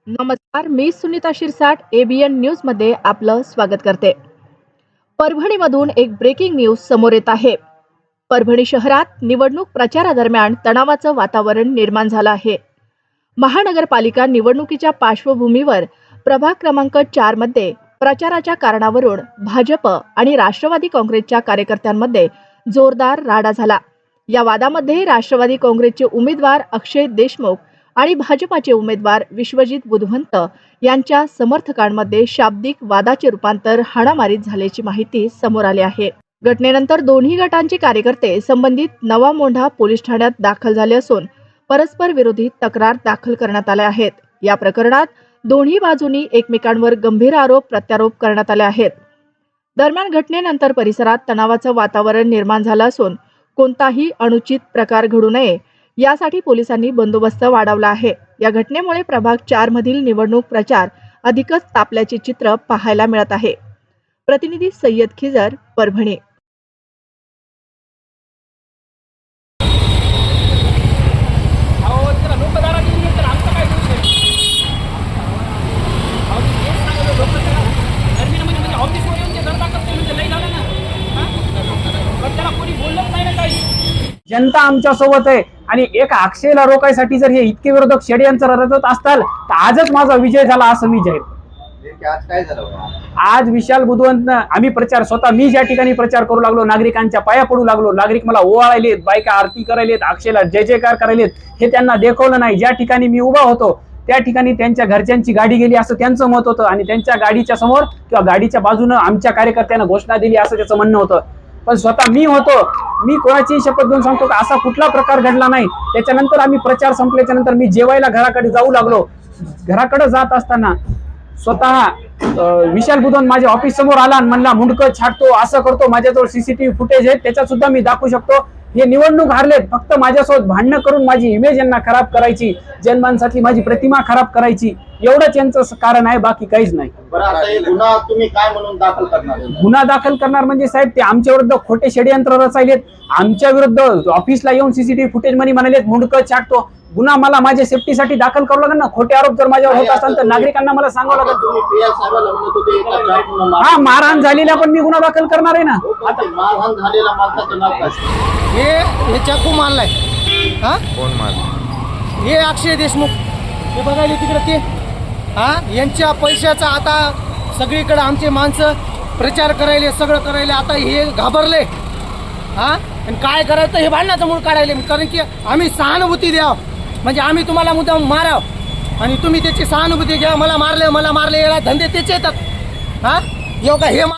नमस्कार, मी Sunita Shirsat ABN news मध्ये आपलं स्वागत करते। परभणीमधून एक ब्रेकिंग न्यूज समोर येत आहे। परभणी शहरात निवडणूक प्रचारादरम्यान तणावाचं वातावरण निर्माण झालं आहे। महानगरपालिका निवडणुकीच्या पार्श्वभूमीवर प्रभाग क्रमांक 4 मध्ये प्रचाराच्या कारणावरून भाजप आणि राष्ट्रवादी काँग्रेसच्या कार्यकर्त्यांमध्ये जोरदार राडा झाला। या वादामध्ये राष्ट्रवादी काँग्रेसचे उमेदवार अक्षय देशमुख आणि भाजपाचे उमेदवार विश्वजित बुधवंत यांच्या समर्थकांमध्ये शाब्दिक वादाचे रूपांतर हाणामारीत झाल्याची माहिती समोर आली आहे। घटनेनंतर दोन्ही गटांचे कार्यकर्ते संबंधित नवा मोंढा पोलीस ठाण्यात दाखल झाले असून परस्पर विरोधी तक्रार दाखल करण्यात आल्या आहेत। या प्रकरणात दोन्ही बाजूंनी एकमेकांवर गंभीर आरोप प्रत्यारोप करण्यात आले आहेत। दरम्यान घटनेनंतर परिसरात तणावाचं वातावरण निर्माण झालं असून कोणताही अनुचित प्रकार घडू नये यासाठी पोलिसांनी बंदोबस्त वाढवला आहे। या घटनेमुळे प्रभाग 4 मधील निवडणूक प्रचार अधिकच तापल्याचे चित्र पाहायला मिळत आहे। प्रतिनिधी सय्यद खिजर, परभणी। जनता आमच्या सोबत आहे आणि एक अक्षयला रोखायसाठी जर हे इतके विरोधक षडयंत्र रचत असताल तर आजच माझा विजय झाला असं मी जाहीर। आज काय झालं? आज विशाल बुधवंत आम्ही प्रचार स्वतः मी ज्या ठिकाणी प्रचार करू लागलो, नागरिकांच्या पाया पडू लागलो, नागरिक मला ओवाळायलेत, बायका आरती करायलेत, अक्षयला जय जयकार करायलेत, हे त्यांना देखवलं नाही। ज्या ठिकाणी मी उभा होतो त्या ठिकाणी त्यांच्या घरच्यांची गाडी गेली असं त्यांचं मत होतं आणि त्यांच्या गाडीच्या समोर किंवा गाडीच्या बाजूनं आमच्या कार्यकर्त्यांना घोषणा दिली असं त्याचं म्हणणं होतं। पण स्वतः मी होतो, मी कोणाची शपथ घेऊन सांगतो का असा कुठला प्रकार घडला नाही। त्याच्यानंतर आम्ही प्रचार संपल्याच्या नंतर मी जेवायला घराकडे जाऊ लागलो। घराकडे जात असताना स्वतः विशाल बुधवंत माझ्या ऑफिस समोर आला आणि म्हणला मुंडकं छाटतो, असं करतो, माझ्याजवळ CCTV फुटेज आहे, त्याच्यात सुद्धा मी दाखवू शकतो। हे निवडणूक हारलेत, फक्त माझ्यासोबत भांडणं करून माझी इमेज यांना खराब करायची, जनमानसातली माझी प्रतिमा खराब करायची, एवढंच यांचं कारण आहे, बाकी काहीच नाही। बरं, आता हे गुन्हा तुम्ही काय म्हणून दाखल करणार? गुन्हा दाखल करणार म्हणजे साहेब ते आमच्या विरुद्ध खोटे षडयंत्र रचायलेत, आमच्या विरुद्ध ऑफिसला येऊन CCTV फुटेज मध्ये म्हणालेत मुंडकं छाटतो। गुन्हा मला माझ्या सेफ्टीसाठी दाखल करावं लागेल ना। खोटे आरोप जर माझ्यावर होत असतात तर नागरिकांना मला सांगावं लागेल। तुम्ही PI साहेबांना म्हणत होते एका 4 गुन्हा हा, मारहाण झालेला पण मी गुन्हा दाखल करणार आहे ना। आता मारहाण झालेला माणसाचं नाव काय? हे चाकू मारलाय। हा, कोण मारला? हे अक्षय देशमुख, हे बघायला तिकडे ते हा, यांच्या पैशाचा आता सगळीकडे आमचे माणसं प्रचार करायले, सगळं करायले, आता हे घाबरले। हा, आणि काय करायचं हे भांडणाचं मूळ काढायले, कारण की आम्ही सहानुभूती द्याव, म्हणजे आम्ही तुम्हाला मुद्दाम माराव आणि तुम्ही त्याची सहानुभूती घ्या। मला मारले याला धंदे त्याचे येतात। हा, योगा हे